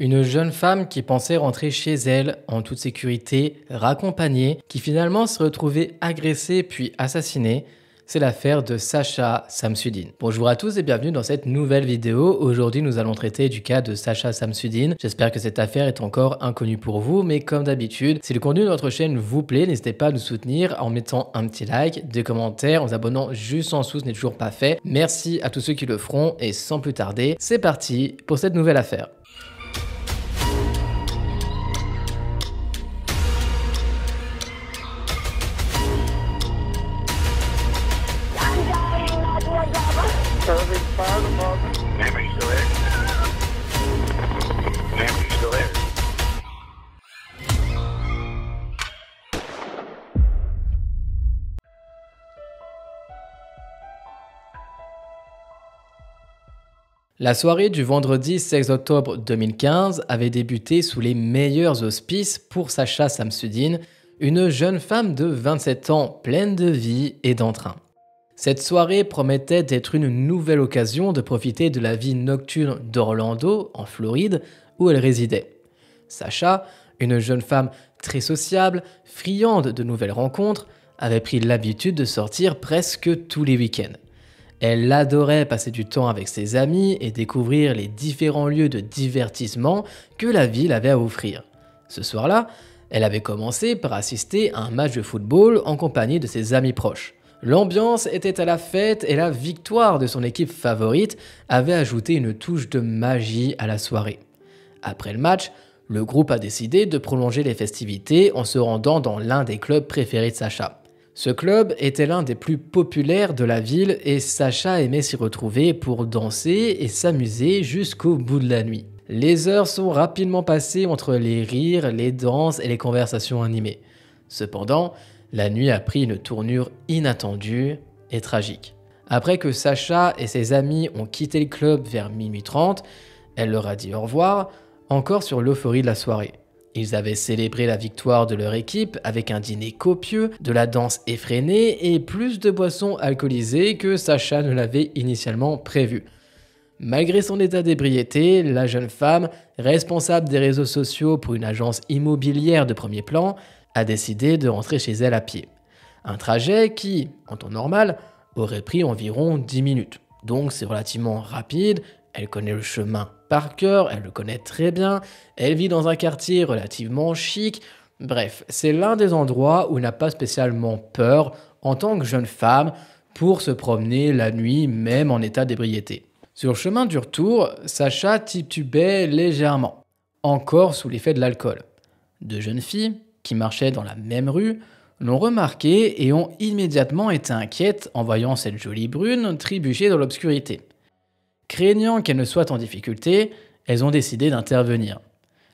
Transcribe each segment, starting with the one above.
Une jeune femme qui pensait rentrer chez elle en toute sécurité, raccompagnée, qui finalement se retrouvait agressée puis assassinée, c'est l'affaire de Sacha Samsudeen. Bonjour à tous et bienvenue dans cette nouvelle vidéo. Aujourd'hui, nous allons traiter du cas de Sacha Samsudeen. J'espère que cette affaire est encore inconnue pour vous, mais comme d'habitude, si le contenu de notre chaîne vous plaît, n'hésitez pas à nous soutenir en mettant un petit like, des commentaires, en vous abonnant juste en dessous, ce n'est toujours pas fait. Merci à tous ceux qui le feront et sans plus tarder, c'est parti pour cette nouvelle affaire. La soirée du vendredi 16 octobre 2015 avait débuté sous les meilleurs auspices pour Sacha Samsudeen, une jeune femme de 27 ans pleine de vie et d'entrain. Cette soirée promettait d'être une nouvelle occasion de profiter de la vie nocturne d'Orlando, en Floride, où elle résidait. Sacha, une jeune femme très sociable, friande de nouvelles rencontres, avait pris l'habitude de sortir presque tous les week-ends. Elle adorait passer du temps avec ses amis et découvrir les différents lieux de divertissement que la ville avait à offrir. Ce soir-là, elle avait commencé par assister à un match de football en compagnie de ses amis proches. L'ambiance était à la fête et la victoire de son équipe favorite avait ajouté une touche de magie à la soirée. Après le match, le groupe a décidé de prolonger les festivités en se rendant dans l'un des clubs préférés de Sacha. Ce club était l'un des plus populaires de la ville et Sacha aimait s'y retrouver pour danser et s'amuser jusqu'au bout de la nuit. Les heures sont rapidement passées entre les rires, les danses et les conversations animées. Cependant, la nuit a pris une tournure inattendue et tragique. Après que Sacha et ses amis ont quitté le club vers minuit 30, elle leur a dit au revoir, encore sur l'euphorie de la soirée. Ils avaient célébré la victoire de leur équipe avec un dîner copieux, de la danse effrénée et plus de boissons alcoolisées que Sacha ne l'avait initialement prévu. Malgré son état d'ébriété, la jeune femme, responsable des réseaux sociaux pour une agence immobilière de premier plan, a décidé de rentrer chez elle à pied. Un trajet qui, en temps normal, aurait pris environ 10 minutes. Donc c'est relativement rapide, elle connaît le chemin par cœur, elle le connaît très bien, elle vit dans un quartier relativement chic. Bref, c'est l'un des endroits où elle n'a pas spécialement peur en tant que jeune femme pour se promener la nuit, même en état d'ébriété. Sur le chemin du retour, Sacha titubait légèrement, encore sous l'effet de l'alcool. Deux jeunes filles, qui marchaient dans la même rue, l'ont remarqué et ont immédiatement été inquiètes en voyant cette jolie brune trébucher dans l'obscurité. Craignant qu'elle ne soit en difficulté, elles ont décidé d'intervenir.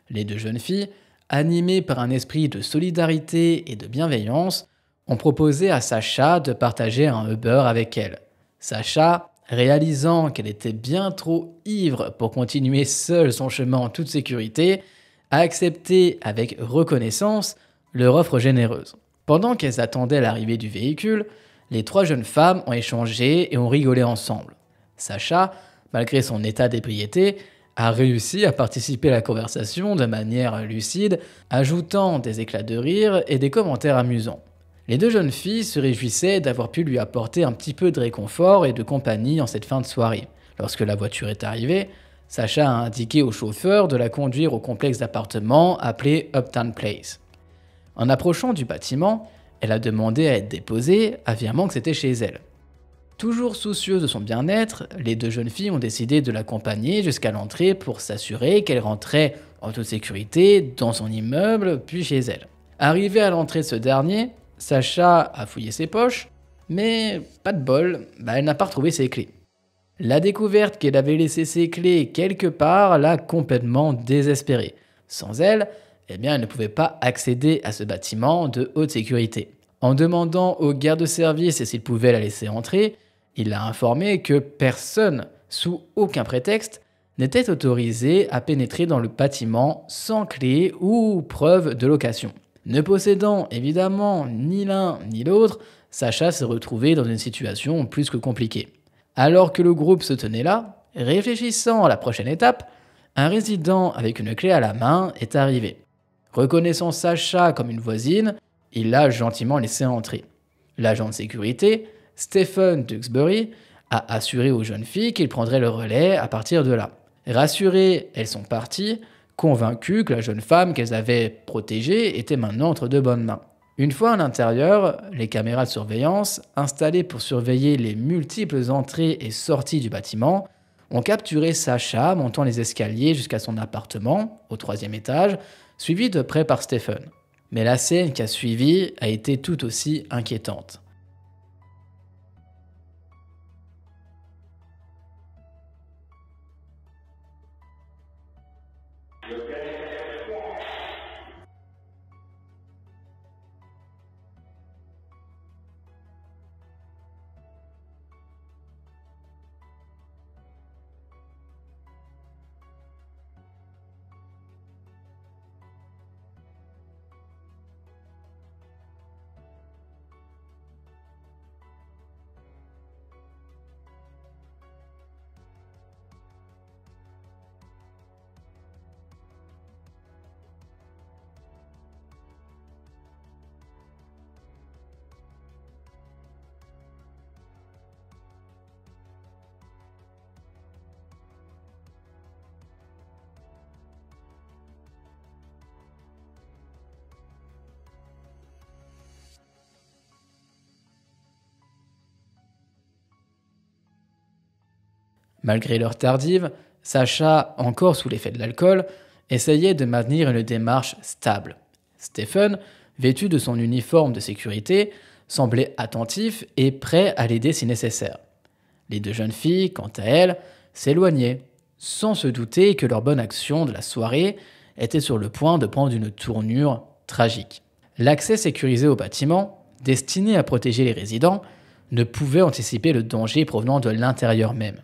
Les deux jeunes filles, animées par un esprit de solidarité et de bienveillance, ont proposé à Sacha de partager un Uber avec elle. Sacha, réalisant qu'elle était bien trop ivre pour continuer seule son chemin en toute sécurité, a accepté avec reconnaissance leur offre généreuse. Pendant qu'elles attendaient l'arrivée du véhicule, les trois jeunes femmes ont échangé et ont rigolé ensemble. Sacha, malgré son état d'ébriété, a réussi à participer à la conversation de manière lucide, ajoutant des éclats de rire et des commentaires amusants. Les deux jeunes filles se réjouissaient d'avoir pu lui apporter un petit peu de réconfort et de compagnie en cette fin de soirée. Lorsque la voiture est arrivée, Sacha a indiqué au chauffeur de la conduire au complexe d'appartements appelé Uptown Place. En approchant du bâtiment, elle a demandé à être déposée, affirmant que c'était chez elle. Toujours soucieuses de son bien-être, les deux jeunes filles ont décidé de l'accompagner jusqu'à l'entrée pour s'assurer qu'elle rentrait en toute sécurité dans son immeuble puis chez elle. Arrivée à l'entrée de ce dernier, Sacha a fouillé ses poches, mais pas de bol, elle n'a pas retrouvé ses clés. La découverte qu'elle avait laissé ses clés quelque part l'a complètement désespérée. Sans elle, elle ne pouvait pas accéder à ce bâtiment de haute sécurité. En demandant au garde-service s'il pouvait la laisser entrer, il l'a informé que personne, sous aucun prétexte, n'était autorisé à pénétrer dans le bâtiment sans clé ou preuve de location. Ne possédant évidemment ni l'un ni l'autre, Sacha s'est retrouvé dans une situation plus que compliquée. Alors que le groupe se tenait là, réfléchissant à la prochaine étape, un résident avec une clé à la main est arrivé. Reconnaissant Sacha comme une voisine, il l'a gentiment laissée entrer. L'agent de sécurité, Stephen Duxbury, a assuré aux jeunes filles qu'il prendrait le relais à partir de là. Rassurées, elles sont parties, convaincues que la jeune femme qu'elles avaient protégée était maintenant entre de bonnes mains. Une fois à l'intérieur, les caméras de surveillance, installées pour surveiller les multiples entrées et sorties du bâtiment, ont capturé Sacha montant les escaliers jusqu'à son appartement, au 3e étage, suivi de près par Stephen. Mais la scène qui a suivi a été tout aussi inquiétante. Malgré l'heure tardive, Sacha, encore sous l'effet de l'alcool, essayait de maintenir une démarche stable. Stephen, vêtu de son uniforme de sécurité, semblait attentif et prêt à l'aider si nécessaire. Les deux jeunes filles, quant à elles, s'éloignaient, sans se douter que leur bonne action de la soirée était sur le point de prendre une tournure tragique. L'accès sécurisé au bâtiment, destiné à protéger les résidents, ne pouvait anticiper le danger provenant de l'intérieur même.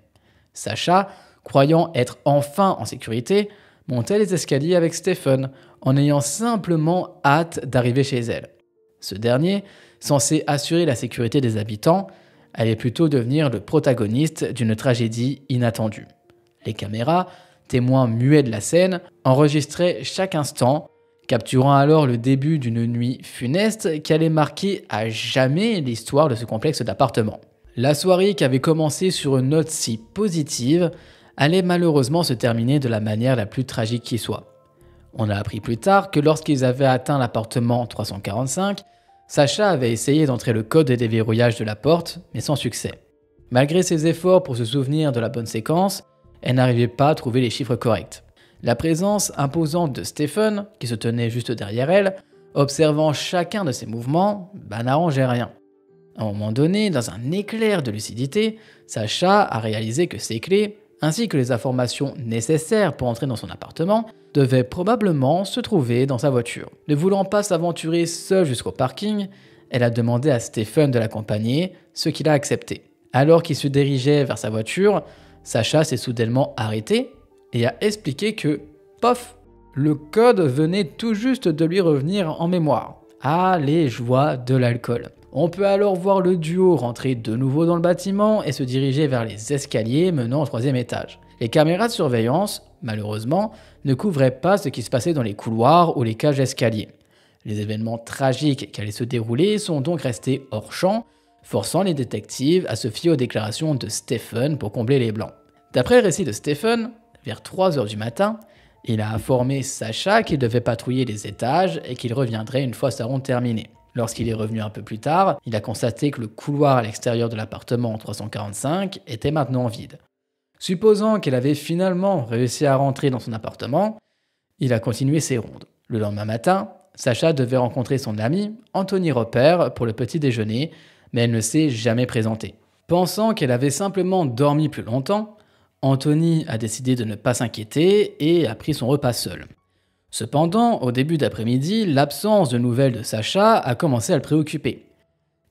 Sacha, croyant être enfin en sécurité, montait les escaliers avec Stephen, en ayant simplement hâte d'arriver chez elle. Ce dernier, censé assurer la sécurité des habitants, allait plutôt devenir le protagoniste d'une tragédie inattendue. Les caméras, témoins muets de la scène, enregistraient chaque instant, capturant alors le début d'une nuit funeste qui allait marquer à jamais l'histoire de ce complexe d'appartements. La soirée qui avait commencé sur une note si positive allait malheureusement se terminer de la manière la plus tragique qui soit. On a appris plus tard que lorsqu'ils avaient atteint l'appartement 345, Sacha avait essayé d'entrer le code de déverrouillage de la porte, mais sans succès. Malgré ses efforts pour se souvenir de la bonne séquence, elle n'arrivait pas à trouver les chiffres corrects. La présence imposante de Stephen, qui se tenait juste derrière elle, observant chacun de ses mouvements, n'arrangeait rien. À un moment donné, dans un éclair de lucidité, Sacha a réalisé que ses clés, ainsi que les informations nécessaires pour entrer dans son appartement, devaient probablement se trouver dans sa voiture. Ne voulant pas s'aventurer seule jusqu'au parking, elle a demandé à Stephen de l'accompagner, ce qu'il a accepté. Alors qu'il se dirigeait vers sa voiture, Sacha s'est soudainement arrêté et a expliqué que, pof, le code venait tout juste de lui revenir en mémoire. Ah, les joies de l'alcool. On peut alors voir le duo rentrer de nouveau dans le bâtiment et se diriger vers les escaliers menant au 3e étage. Les caméras de surveillance, malheureusement, ne couvraient pas ce qui se passait dans les couloirs ou les cages d'escalier. Les événements tragiques qui allaient se dérouler sont donc restés hors champ, forçant les détectives à se fier aux déclarations de Stephen pour combler les blancs. D'après le récit de Stephen, vers 3 h du matin, il a informé Sacha qu'il devait patrouiller les étages et qu'il reviendrait une fois sa ronde terminée. Lorsqu'il est revenu un peu plus tard, il a constaté que le couloir à l'extérieur de l'appartement 345 était maintenant vide. Supposant qu'elle avait finalement réussi à rentrer dans son appartement, il a continué ses rondes. Le lendemain matin, Sacha devait rencontrer son ami, Anthony Roper, pour le petit déjeuner, mais elle ne s'est jamais présentée. Pensant qu'elle avait simplement dormi plus longtemps, Anthony a décidé de ne pas s'inquiéter et a pris son repas seul. Cependant, au début d'après-midi, l'absence de nouvelles de Sacha a commencé à le préoccuper.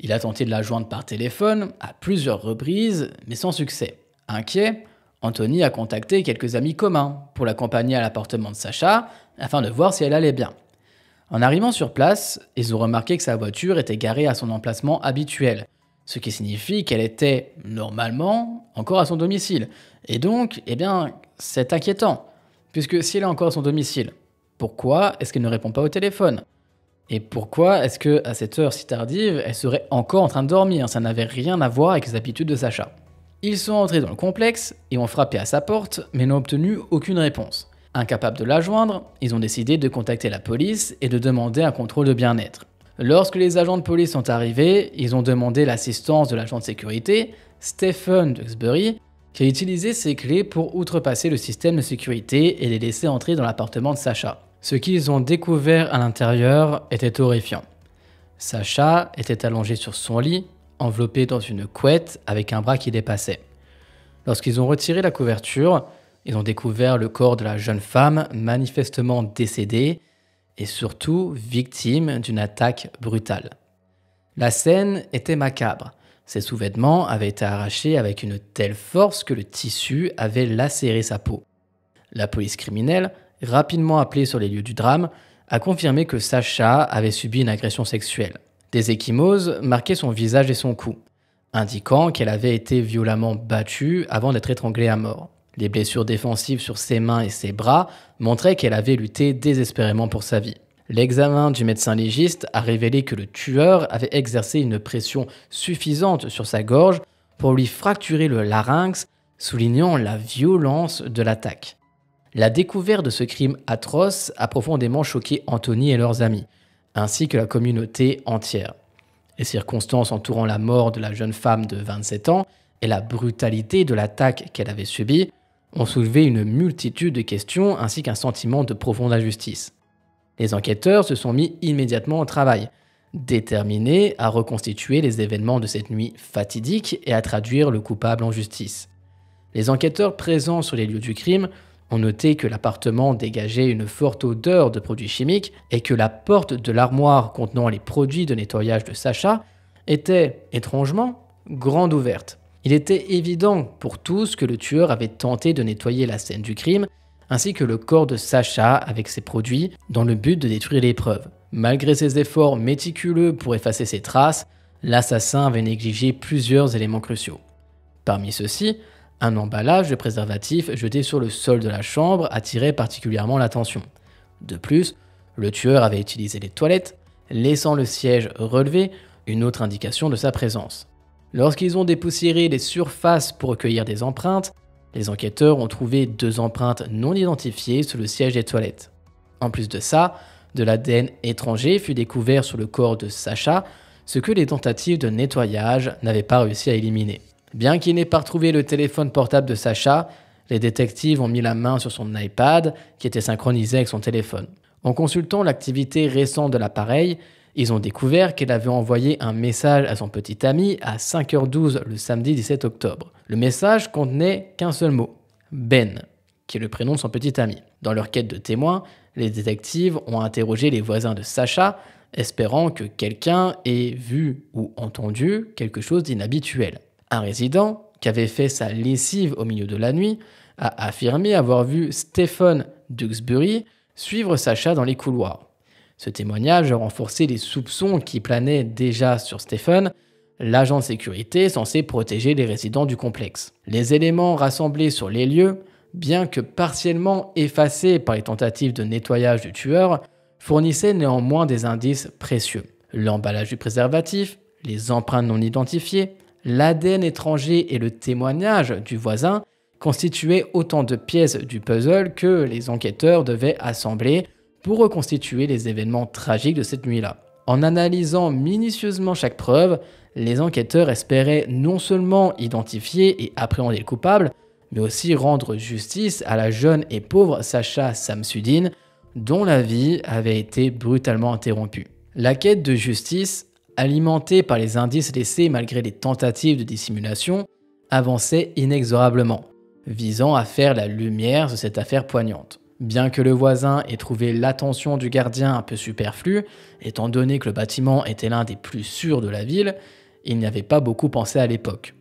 Il a tenté de la joindre par téléphone à plusieurs reprises, mais sans succès. Inquiet, Anthony a contacté quelques amis communs pour l'accompagner à l'appartement de Sacha afin de voir si elle allait bien. En arrivant sur place, ils ont remarqué que sa voiture était garée à son emplacement habituel, ce qui signifie qu'elle était, normalement, encore à son domicile. Et donc, c'est inquiétant. Puisque si elle est encore à son domicile, pourquoi est-ce qu'elle ne répond pas au téléphone? Et pourquoi est-ce que à cette heure si tardive, elle serait encore en train de dormir? Ça n'avait rien à voir avec les habitudes de Sacha. Ils sont entrés dans le complexe et ont frappé à sa porte, mais n'ont obtenu aucune réponse. Incapables de la joindre, ils ont décidé de contacter la police et de demander un contrôle de bien-être. Lorsque les agents de police sont arrivés, ils ont demandé l'assistance de l'agent de sécurité, Stephen Duxbury, qui a utilisé ses clés pour outrepasser le système de sécurité et les laisser entrer dans l'appartement de Sacha. Ce qu'ils ont découvert à l'intérieur était horrifiant. Sacha était allongé sur son lit, enveloppé dans une couette avec un bras qui dépassait. Lorsqu'ils ont retiré la couverture, ils ont découvert le corps de la jeune femme manifestement décédée et surtout victime d'une attaque brutale. La scène était macabre. Ses sous-vêtements avaient été arrachés avec une telle force que le tissu avait lacéré sa peau. La police criminelle, rapidement appelée sur les lieux du drame, a confirmé que Sacha avait subi une agression sexuelle. Des ecchymoses marquaient son visage et son cou, indiquant qu'elle avait été violemment battue avant d'être étranglée à mort. Les blessures défensives sur ses mains et ses bras montraient qu'elle avait lutté désespérément pour sa vie. L'examen du médecin légiste a révélé que le tueur avait exercé une pression suffisante sur sa gorge pour lui fracturer le larynx, soulignant la violence de l'attaque. La découverte de ce crime atroce a profondément choqué Anthony et leurs amis, ainsi que la communauté entière. Les circonstances entourant la mort de la jeune femme de 27 ans et la brutalité de l'attaque qu'elle avait subie ont soulevé une multitude de questions ainsi qu'un sentiment de profonde injustice. Les enquêteurs se sont mis immédiatement au travail, déterminés à reconstituer les événements de cette nuit fatidique et à traduire le coupable en justice. Les enquêteurs présents sur les lieux du crime ont noté que l'appartement dégageait une forte odeur de produits chimiques et que la porte de l'armoire contenant les produits de nettoyage de Sacha était, étrangement, grande ouverte. Il était évident pour tous que le tueur avait tenté de nettoyer la scène du crime ainsi que le corps de Sacha avec ses produits dans le but de détruire les preuves. Malgré ses efforts méticuleux pour effacer ses traces, l'assassin avait négligé plusieurs éléments cruciaux. Parmi ceux-ci, un emballage de préservatif jeté sur le sol de la chambre attirait particulièrement l'attention. De plus, le tueur avait utilisé les toilettes, laissant le siège relevé, une autre indication de sa présence. Lorsqu'ils ont dépoussiéré les surfaces pour recueillir des empreintes, les enquêteurs ont trouvé 2 empreintes non identifiées sur le siège des toilettes. En plus de ça, de l'ADN étranger fut découvert sur le corps de Sacha, ce que les tentatives de nettoyage n'avaient pas réussi à éliminer. Bien qu'ils n'aient pas retrouvé le téléphone portable de Sacha, les détectives ont mis la main sur son iPad qui était synchronisé avec son téléphone. En consultant l'activité récente de l'appareil, ils ont découvert qu'elle avait envoyé un message à son petit ami à 5h12 le samedi 17 octobre. Le message contenait qu'un seul mot, Ben, qui est le prénom de son petit ami. Dans leur quête de témoins, les détectives ont interrogé les voisins de Sacha, espérant que quelqu'un ait vu ou entendu quelque chose d'inhabituel. Un résident, qui avait fait sa lessive au milieu de la nuit, a affirmé avoir vu Stephen Duxbury suivre Sacha dans les couloirs. Ce témoignage a renforcé les soupçons qui planaient déjà sur Stephen, l'agent de sécurité censé protéger les résidents du complexe. Les éléments rassemblés sur les lieux, bien que partiellement effacés par les tentatives de nettoyage du tueur, fournissaient néanmoins des indices précieux. L'emballage du préservatif, les empreintes non identifiées, l'ADN étranger et le témoignage du voisin constituaient autant de pièces du puzzle que les enquêteurs devaient assembler pour reconstituer les événements tragiques de cette nuit-là. En analysant minutieusement chaque preuve, les enquêteurs espéraient non seulement identifier et appréhender le coupable, mais aussi rendre justice à la jeune et pauvre Sacha Samsudeen, dont la vie avait été brutalement interrompue. La quête de justice, alimentée par les indices laissés malgré les tentatives de dissimulation, avançait inexorablement, visant à faire la lumière sur cette affaire poignante. Bien que le voisin ait trouvé l'attention du gardien un peu superflue, étant donné que le bâtiment était l'un des plus sûrs de la ville, il n'y avait pas beaucoup pensé à l'époque.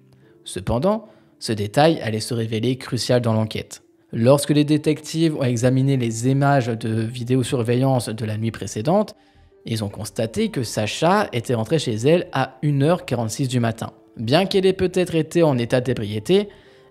Cependant, ce détail allait se révéler crucial dans l'enquête. Lorsque les détectives ont examiné les images de vidéosurveillance de la nuit précédente, ils ont constaté que Sacha était rentrée chez elle à 1h46 du matin. Bien qu'elle ait peut-être été en état d'ébriété,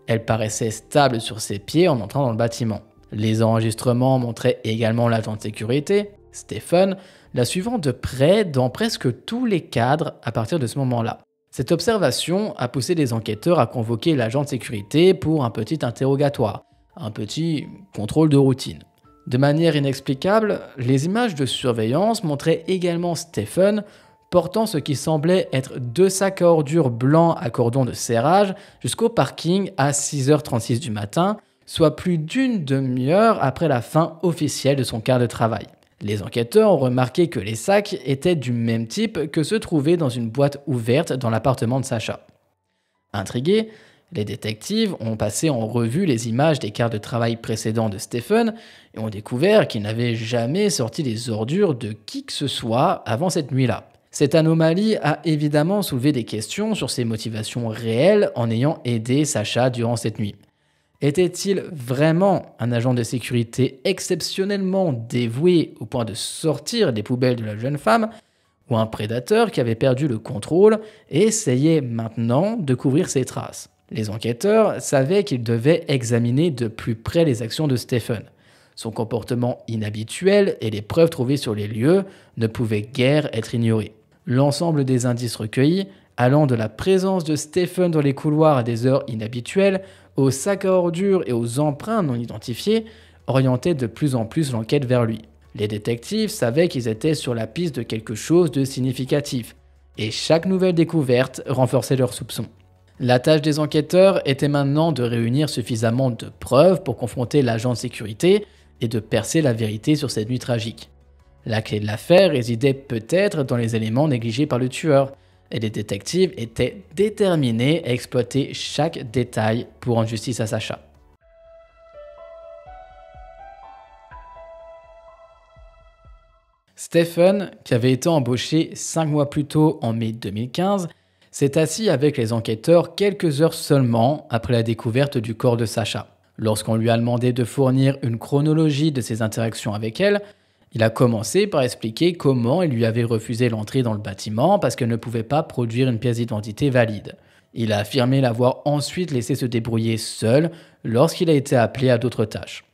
elle paraissait stable sur ses pieds en entrant dans le bâtiment. Les enregistrements montraient également l'agent de sécurité, Stephen, la suivant de près dans presque tous les cadres à partir de ce moment-là. Cette observation a poussé les enquêteurs à convoquer l'agent de sécurité pour un petit interrogatoire, un petit contrôle de routine. De manière inexplicable, les images de surveillance montraient également Stephen portant ce qui semblait être 2 sacs à ordures blancs à cordon de serrage jusqu'au parking à 6h36 du matin, soit plus d'une demi-heure après la fin officielle de son quart de travail. Les enquêteurs ont remarqué que les sacs étaient du même type que ceux trouvés dans une boîte ouverte dans l'appartement de Sasha. Intrigués, les détectives ont passé en revue les images des quarts de travail précédents de Stephen et ont découvert qu'il n'avait jamais sorti les ordures de qui que ce soit avant cette nuit-là. Cette anomalie a évidemment soulevé des questions sur ses motivations réelles en ayant aidé Sasha durant cette nuit. Était-il vraiment un agent de sécurité exceptionnellement dévoué au point de sortir des poubelles de la jeune femme, ou un prédateur qui avait perdu le contrôle et essayait maintenant de couvrir ses traces? Les enquêteurs savaient qu'ils devaient examiner de plus près les actions de Stephen. Son comportement inhabituel et les preuves trouvées sur les lieux ne pouvaient guère être ignorés. L'ensemble des indices recueillis, allant de la présence de Stephen dans les couloirs à des heures inhabituelles, aux sacs à ordures et aux empreintes non identifiées, orientaient de plus en plus l'enquête vers lui. Les détectives savaient qu'ils étaient sur la piste de quelque chose de significatif, et chaque nouvelle découverte renforçait leurs soupçons. La tâche des enquêteurs était maintenant de réunir suffisamment de preuves pour confronter l'agent de sécurité et de percer la vérité sur cette nuit tragique. La clé de l'affaire résidait peut-être dans les éléments négligés par le tueur, et les détectives étaient déterminés à exploiter chaque détail pour rendre justice à Sasha. Stephen, qui avait été embauché 5 mois plus tôt en mai 2015, s'est assis avec les enquêteurs quelques heures seulement après la découverte du corps de Sasha. Lorsqu'on lui a demandé de fournir une chronologie de ses interactions avec elle, il a commencé par expliquer comment il lui avait refusé l'entrée dans le bâtiment parce qu'elle ne pouvait pas produire une pièce d'identité valide. Il a affirmé l'avoir ensuite laissé se débrouiller seul lorsqu'il a été appelé à d'autres tâches.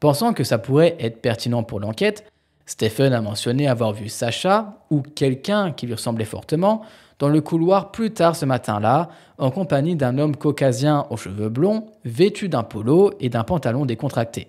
Pensant que ça pourrait être pertinent pour l'enquête, Stephen a mentionné avoir vu Sasha, ou quelqu'un qui lui ressemblait fortement, dans le couloir plus tard ce matin-là, en compagnie d'un homme caucasien aux cheveux blonds, vêtu d'un polo et d'un pantalon décontracté.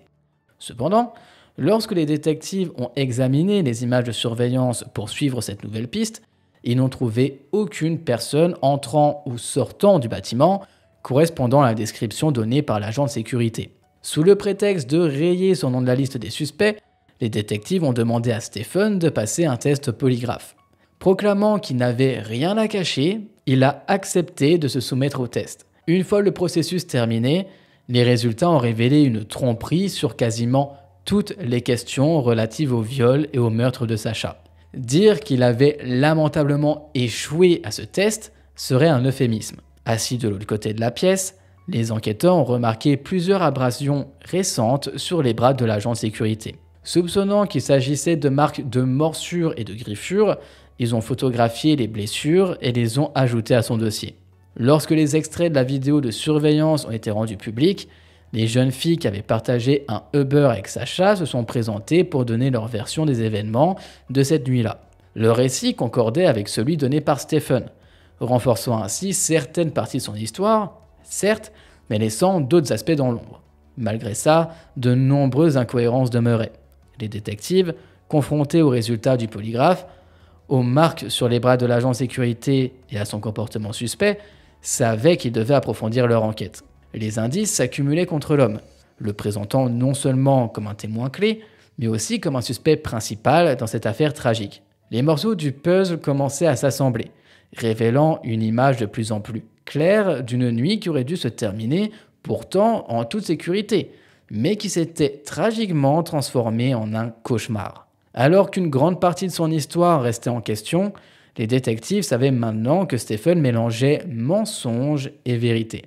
Cependant, lorsque les détectives ont examiné les images de surveillance pour suivre cette nouvelle piste, ils n'ont trouvé aucune personne entrant ou sortant du bâtiment correspondant à la description donnée par l'agent de sécurité. Sous le prétexte de rayer son nom de la liste des suspects, les détectives ont demandé à Stephen de passer un test polygraphe. Proclamant qu'il n'avait rien à cacher, il a accepté de se soumettre au test. Une fois le processus terminé, les résultats ont révélé une tromperie sur quasiment toutes les questions relatives au viol et au meurtre de Sasha. Dire qu'il avait lamentablement échoué à ce test serait un euphémisme. Assis de l'autre côté de la pièce, les enquêteurs ont remarqué plusieurs abrasions récentes sur les bras de l'agent de sécurité. Soupçonnant qu'il s'agissait de marques de morsures et de griffures, ils ont photographié les blessures et les ont ajoutées à son dossier. Lorsque les extraits de la vidéo de surveillance ont été rendus publics, les jeunes filles qui avaient partagé un Uber avec Sasha se sont présentées pour donner leur version des événements de cette nuit-là. Le récit concordait avec celui donné par Stephen, renforçant ainsi certaines parties de son histoire, certes, mais laissant d'autres aspects dans l'ombre. Malgré ça, de nombreuses incohérences demeuraient. Les détectives, confrontés aux résultats du polygraphe, aux marques sur les bras de l'agent de sécurité et à son comportement suspect, savaient qu'ils devaient approfondir leur enquête. Les indices s'accumulaient contre l'homme, le présentant non seulement comme un témoin clé, mais aussi comme un suspect principal dans cette affaire tragique. Les morceaux du puzzle commençaient à s'assembler, révélant une image de plus en plus claire d'une nuit qui aurait dû se terminer pourtant en toute sécurité, mais qui s'était tragiquement transformée en un cauchemar. Alors qu'une grande partie de son histoire restait en question, les détectives savaient maintenant que Stephen mélangeait mensonge et vérité.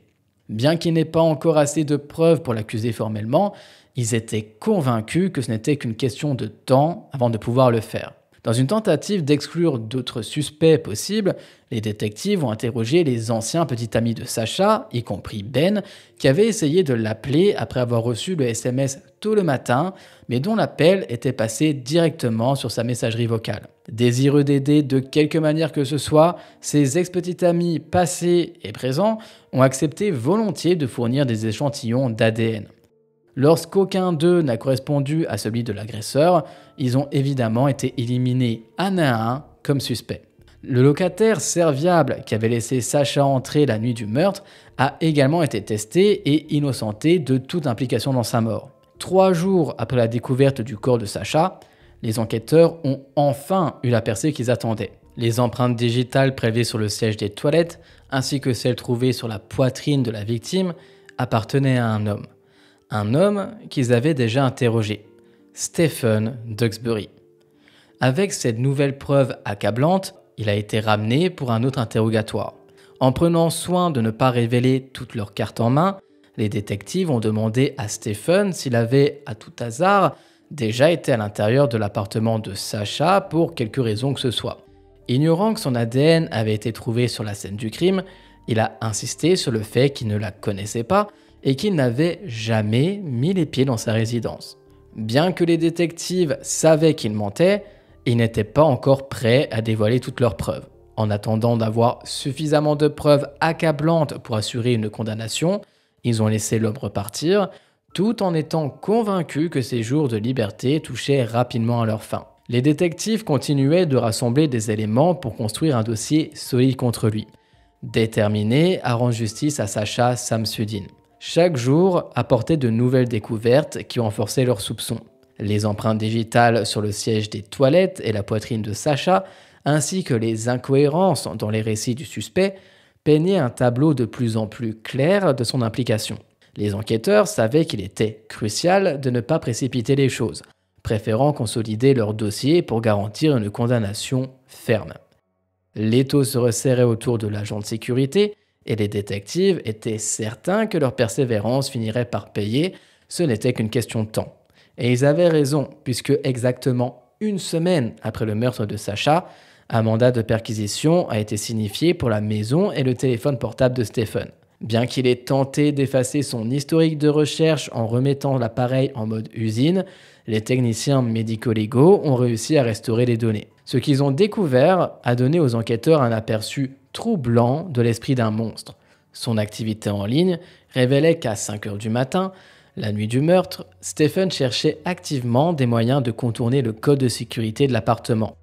Bien qu'il n'ait pas encore assez de preuves pour l'accuser formellement, ils étaient convaincus que ce n'était qu'une question de temps avant de pouvoir le faire. Dans une tentative d'exclure d'autres suspects possibles, les détectives ont interrogé les anciens petits amis de Sacha, y compris Ben, qui avait essayé de l'appeler après avoir reçu le SMS tôt le matin, mais dont l'appel était passé directement sur sa messagerie vocale. Désireux d'aider de quelque manière que ce soit, ces ex-petits amis passés et présents ont accepté volontiers de fournir des échantillons d'ADN. Lorsqu'aucun d'eux n'a correspondu à celui de l'agresseur, ils ont évidemment été éliminés un à un comme suspects. Le locataire serviable qui avait laissé Sacha entrer la nuit du meurtre a également été testé et innocenté de toute implication dans sa mort. 3 jours après la découverte du corps de Sacha, les enquêteurs ont enfin eu la percée qu'ils attendaient. Les empreintes digitales prélevées sur le siège des toilettes, ainsi que celles trouvées sur la poitrine de la victime, appartenaient à un homme. Un homme qu'ils avaient déjà interrogé, Stephen Duxbury. Avec cette nouvelle preuve accablante, il a été ramené pour un autre interrogatoire. En prenant soin de ne pas révéler toutes leurs cartes en main, les détectives ont demandé à Stephen s'il avait, à tout hasard, déjà été à l'intérieur de l'appartement de Sacha pour quelque raison que ce soit. Ignorant que son ADN avait été trouvé sur la scène du crime, il a insisté sur le fait qu'il ne la connaissait pas et qu'il n'avait jamais mis les pieds dans sa résidence. Bien que les détectives savaient qu'il mentait, ils n'étaient pas encore prêts à dévoiler toutes leurs preuves. En attendant d'avoir suffisamment de preuves accablantes pour assurer une condamnation, ils ont laissé l'homme repartir, tout en étant convaincus que ces jours de liberté touchaient rapidement à leur fin. Les détectives continuaient de rassembler des éléments pour construire un dossier solide contre lui, déterminés à rendre justice à Sacha Samsudin. Chaque jour apportait de nouvelles découvertes qui renforçaient leurs soupçons. Les empreintes digitales sur le siège des toilettes et la poitrine de Sacha, ainsi que les incohérences dans les récits du suspect, peignaient un tableau de plus en plus clair de son implication. Les enquêteurs savaient qu'il était crucial de ne pas précipiter les choses, préférant consolider leur dossier pour garantir une condamnation ferme. L'étau se resserrait autour de l'agent de sécurité, et les détectives étaient certains que leur persévérance finirait par payer, ce n'était qu'une question de temps. Et ils avaient raison, puisque exactement 1 semaine après le meurtre de Sacha, un mandat de perquisition a été signifié pour la maison et le téléphone portable de Stephen. Bien qu'il ait tenté d'effacer son historique de recherche en remettant l'appareil en mode usine, les techniciens médico-légaux ont réussi à restaurer les données. Ce qu'ils ont découvert a donné aux enquêteurs un aperçu troublant de l'esprit d'un monstre. Son activité en ligne révélait qu'à 5 h du matin, la nuit du meurtre, Stephen cherchait activement des moyens de contourner le code de sécurité de l'appartement.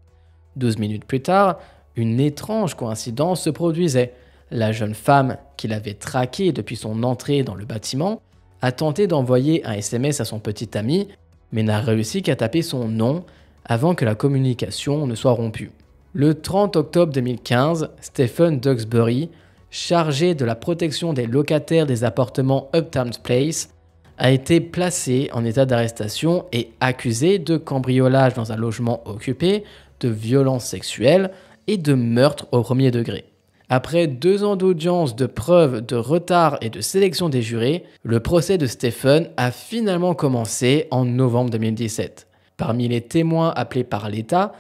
12 minutes plus tard, une étrange coïncidence se produisait. La jeune femme qu'il avait traquée depuis son entrée dans le bâtiment a tenté d'envoyer un SMS à son petit ami, mais n'a réussi qu'à taper son nom avant que la communication ne soit rompue. Le 30 octobre 2015, Stephen Duxbury, chargé de la protection des locataires des appartements Uptown Place, a été placé en état d'arrestation et accusé de cambriolage dans un logement occupé, de violences sexuelles et de meurtre au premier degré. Après 2 ans d'audience, de preuves, de retard et de sélection des jurés, le procès de Stephen a finalement commencé en novembre 2017. Parmi les témoins appelés par l'État,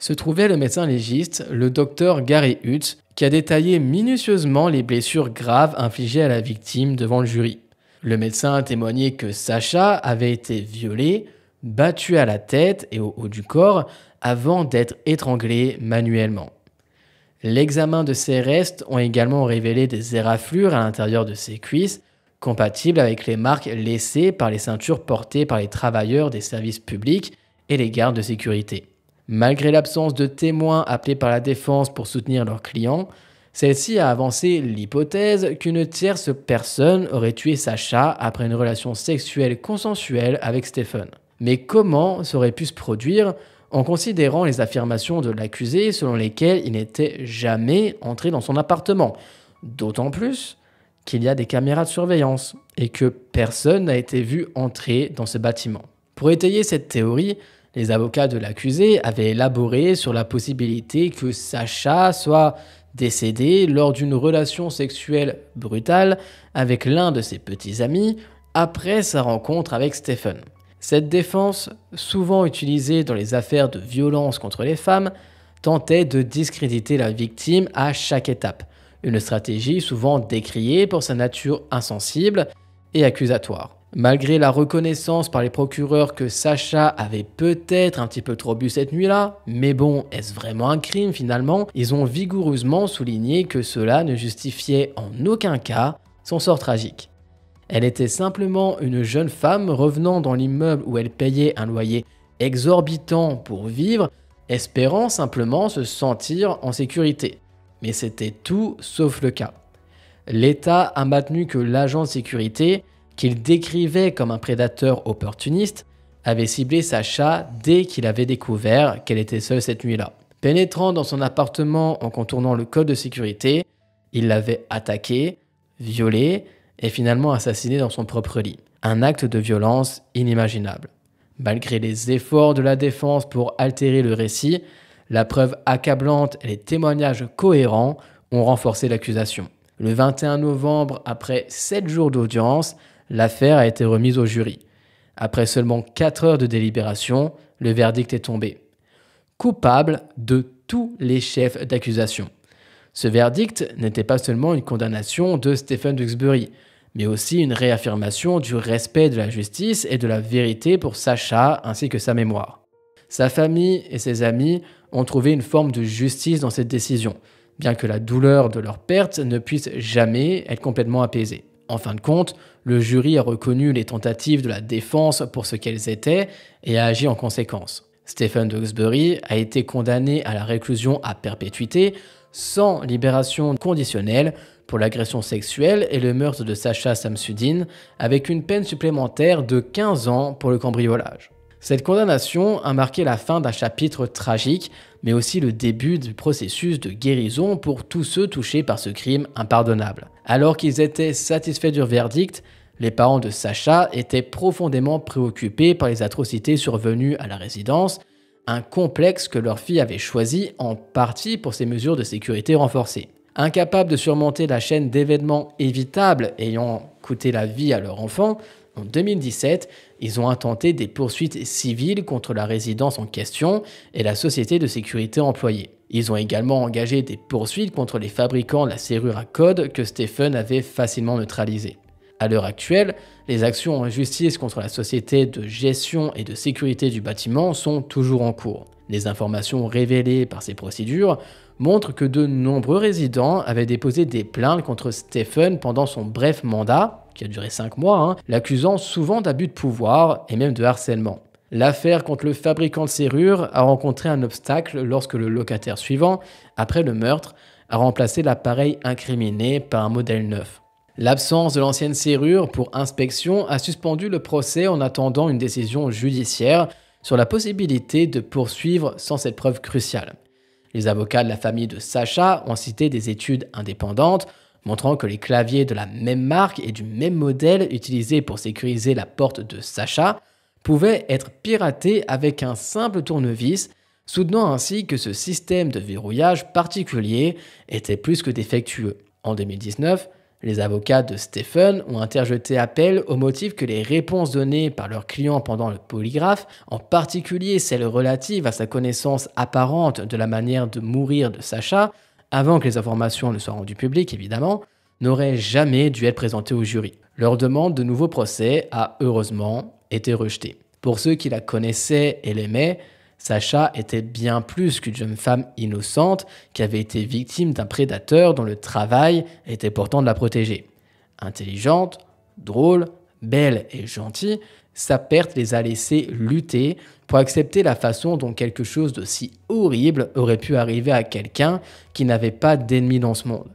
se trouvait le médecin légiste, le docteur Gary Hutz, qui a détaillé minutieusement les blessures graves infligées à la victime devant le jury. Le médecin a témoigné que Sacha avait été violée, battue à la tête et au haut du corps avant d'être étranglée manuellement. L'examen de ses restes ont également révélé des éraflures à l'intérieur de ses cuisses, compatibles avec les marques laissées par les ceintures portées par les travailleurs des services publics et les gardes de sécurité. Malgré l'absence de témoins appelés par la défense pour soutenir leurs clients, celle-ci a avancé l'hypothèse qu'une tierce personne aurait tué Sacha après une relation sexuelle consensuelle avec Stephen. Mais comment ça aurait pu se produire en considérant les affirmations de l'accusé selon lesquelles il n'était jamais entré dans son appartement, d'autant plus qu'il y a des caméras de surveillance et que personne n'a été vu entrer dans ce bâtiment. Pour étayer cette théorie, les avocats de l'accusé avaient élaboré sur la possibilité que Sacha soit décédé lors d'une relation sexuelle brutale avec l'un de ses petits amis après sa rencontre avec Stephen. Cette défense, souvent utilisée dans les affaires de violence contre les femmes, tentait de discréditer la victime à chaque étape, une stratégie souvent décriée pour sa nature insensible et accusatoire. Malgré la reconnaissance par les procureurs que Sacha avait peut-être un petit peu trop bu cette nuit-là, mais bon, est-ce vraiment un crime finalement? Ils ont vigoureusement souligné que cela ne justifiait en aucun cas son sort tragique. Elle était simplement une jeune femme revenant dans l'immeuble où elle payait un loyer exorbitant pour vivre, espérant simplement se sentir en sécurité. Mais c'était tout sauf le cas. L'État a maintenu que l'agent de sécurité, qu'il décrivait comme un prédateur opportuniste, avait ciblé Sacha dès qu'il avait découvert qu'elle était seule cette nuit-là. Pénétrant dans son appartement en contournant le code de sécurité, il l'avait attaquée, violée et finalement assassinée dans son propre lit. Un acte de violence inimaginable. Malgré les efforts de la défense pour altérer le récit, la preuve accablante et les témoignages cohérents ont renforcé l'accusation. Le 21 novembre, après 7 jours d'audience, l'affaire a été remise au jury. Après seulement 4 heures de délibération, le verdict est tombé. Coupable de tous les chefs d'accusation. Ce verdict n'était pas seulement une condamnation de Stephen Duxbury, mais aussi une réaffirmation du respect de la justice et de la vérité pour Sacha ainsi que sa mémoire. Sa famille et ses amis ont trouvé une forme de justice dans cette décision, bien que la douleur de leur perte ne puisse jamais être complètement apaisée. En fin de compte, le jury a reconnu les tentatives de la défense pour ce qu'elles étaient et a agi en conséquence. Stephen Duxbury a été condamné à la réclusion à perpétuité sans libération conditionnelle pour l'agression sexuelle et le meurtre de Sacha Samsudeen, avec une peine supplémentaire de 15 ans pour le cambriolage. Cette condamnation a marqué la fin d'un chapitre tragique, mais aussi le début du processus de guérison pour tous ceux touchés par ce crime impardonnable. Alors qu'ils étaient satisfaits du verdict, les parents de Sacha étaient profondément préoccupés par les atrocités survenues à la résidence, un complexe que leur fille avait choisi en partie pour ses mesures de sécurité renforcées. Incapables de surmonter la chaîne d'événements évitables ayant coûté la vie à leur enfant, en 2017, ils ont intenté des poursuites civiles contre la résidence en question et la société de sécurité employée. Ils ont également engagé des poursuites contre les fabricants de la serrure à code que Stephen avait facilement neutralisée. À l'heure actuelle, les actions en justice contre la société de gestion et de sécurité du bâtiment sont toujours en cours. Les informations révélées par ces procédures montrent que de nombreux résidents avaient déposé des plaintes contre Stephen pendant son bref mandat, qui a duré 5 mois, l'accusant souvent d'abus de pouvoir et même de harcèlement. L'affaire contre le fabricant de serrures a rencontré un obstacle lorsque le locataire suivant, après le meurtre, a remplacé l'appareil incriminé par un modèle neuf. L'absence de l'ancienne serrure pour inspection a suspendu le procès en attendant une décision judiciaire sur la possibilité de poursuivre sans cette preuve cruciale. Les avocats de la famille de Sacha ont cité des études indépendantes montrant que les claviers de la même marque et du même modèle utilisés pour sécuriser la porte de Sacha pouvaient être piratés avec un simple tournevis, soutenant ainsi que ce système de verrouillage particulier était plus que défectueux. En 2019, les avocats de Stephen ont interjeté appel au motif que les réponses données par leurs clients pendant le polygraphe, en particulier celles relatives à sa connaissance apparente de la manière de mourir de Sacha, avant que les informations ne soient rendues publiques évidemment, n'auraient jamais dû être présentées au jury. Leur demande de nouveau procès a heureusement été rejetée. Pour ceux qui la connaissaient et l'aimaient, Sacha était bien plus qu'une jeune femme innocente qui avait été victime d'un prédateur dont le travail était pourtant de la protéger. Intelligente, drôle, belle et gentille, sa perte les a laissés lutter pour accepter la façon dont quelque chose d'aussi horrible aurait pu arriver à quelqu'un qui n'avait pas d'ennemis dans ce monde.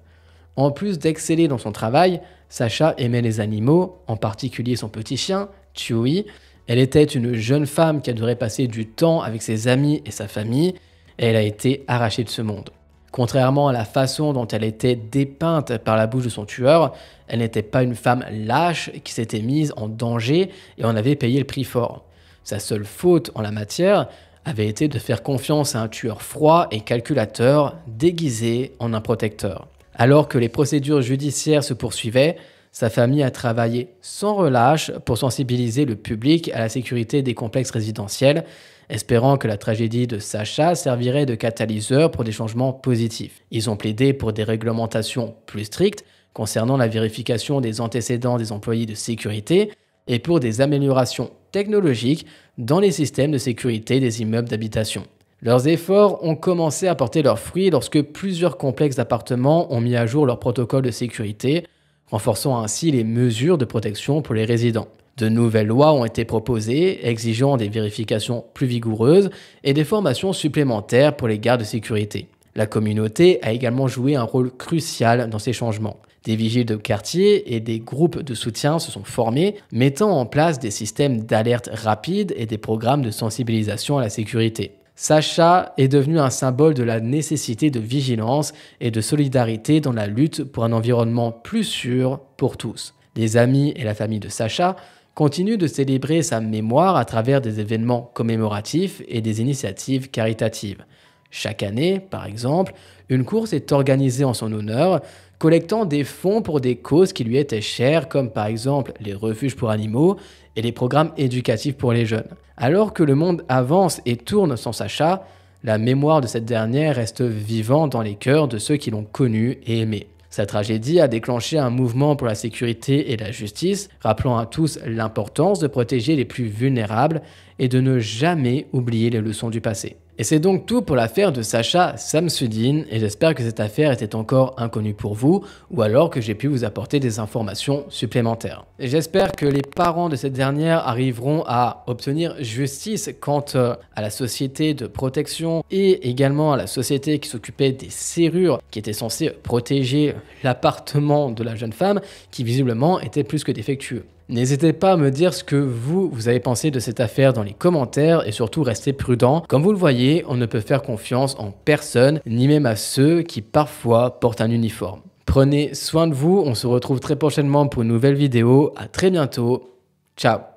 En plus d'exceller dans son travail, Sacha aimait les animaux, en particulier son petit chien, Chewie. Elle était une jeune femme qui adorait passer du temps avec ses amis et sa famille, et elle a été arrachée de ce monde. Contrairement à la façon dont elle était dépeinte par la bouche de son tueur, elle n'était pas une femme lâche qui s'était mise en danger et en avait payé le prix fort. Sa seule faute en la matière avait été de faire confiance à un tueur froid et calculateur déguisé en un protecteur. Alors que les procédures judiciaires se poursuivaient, Sa famille a travaillé sans relâche pour sensibiliser le public à la sécurité des complexes résidentiels, espérant que la tragédie de Sacha servirait de catalyseur pour des changements positifs. Ils ont plaidé pour des réglementations plus strictes concernant la vérification des antécédents des employés de sécurité et pour des améliorations technologiques dans les systèmes de sécurité des immeubles d'habitation. Leurs efforts ont commencé à porter leurs fruits lorsque plusieurs complexes d'appartements ont mis à jour leur protocole de sécurité, renforçant ainsi les mesures de protection pour les résidents. De nouvelles lois ont été proposées, exigeant des vérifications plus vigoureuses et des formations supplémentaires pour les gardes de sécurité. La communauté a également joué un rôle crucial dans ces changements. Des vigiles de quartier et des groupes de soutien se sont formés, mettant en place des systèmes d'alerte rapide et des programmes de sensibilisation à la sécurité. Sacha est devenu un symbole de la nécessité de vigilance et de solidarité dans la lutte pour un environnement plus sûr pour tous. Les amis et la famille de Sacha continuent de célébrer sa mémoire à travers des événements commémoratifs et des initiatives caritatives. Chaque année, par exemple, une course est organisée en son honneur, collectant des fonds pour des causes qui lui étaient chères, comme par exemple les refuges pour animaux et les programmes éducatifs pour les jeunes. Alors que le monde avance et tourne sans Sacha, la mémoire de cette dernière reste vivante dans les cœurs de ceux qui l'ont connue et aimée. Sa tragédie a déclenché un mouvement pour la sécurité et la justice, rappelant à tous l'importance de protéger les plus vulnérables et de ne jamais oublier les leçons du passé. Et c'est donc tout pour l'affaire de Sacha Samsudeen, et j'espère que cette affaire était encore inconnue pour vous, ou alors que j'ai pu vous apporter des informations supplémentaires. Et j'espère que les parents de cette dernière arriveront à obtenir justice quant à la société de protection et également à la société qui s'occupait des serrures qui étaient censées protéger l'appartement de la jeune femme qui visiblement était plus que défectueux. N'hésitez pas à me dire ce que vous avez pensé de cette affaire dans les commentaires et surtout restez prudent. Comme vous le voyez, on ne peut faire confiance en personne, ni même à ceux qui parfois portent un uniforme. Prenez soin de vous, on se retrouve très prochainement pour une nouvelle vidéo. À très bientôt. Ciao.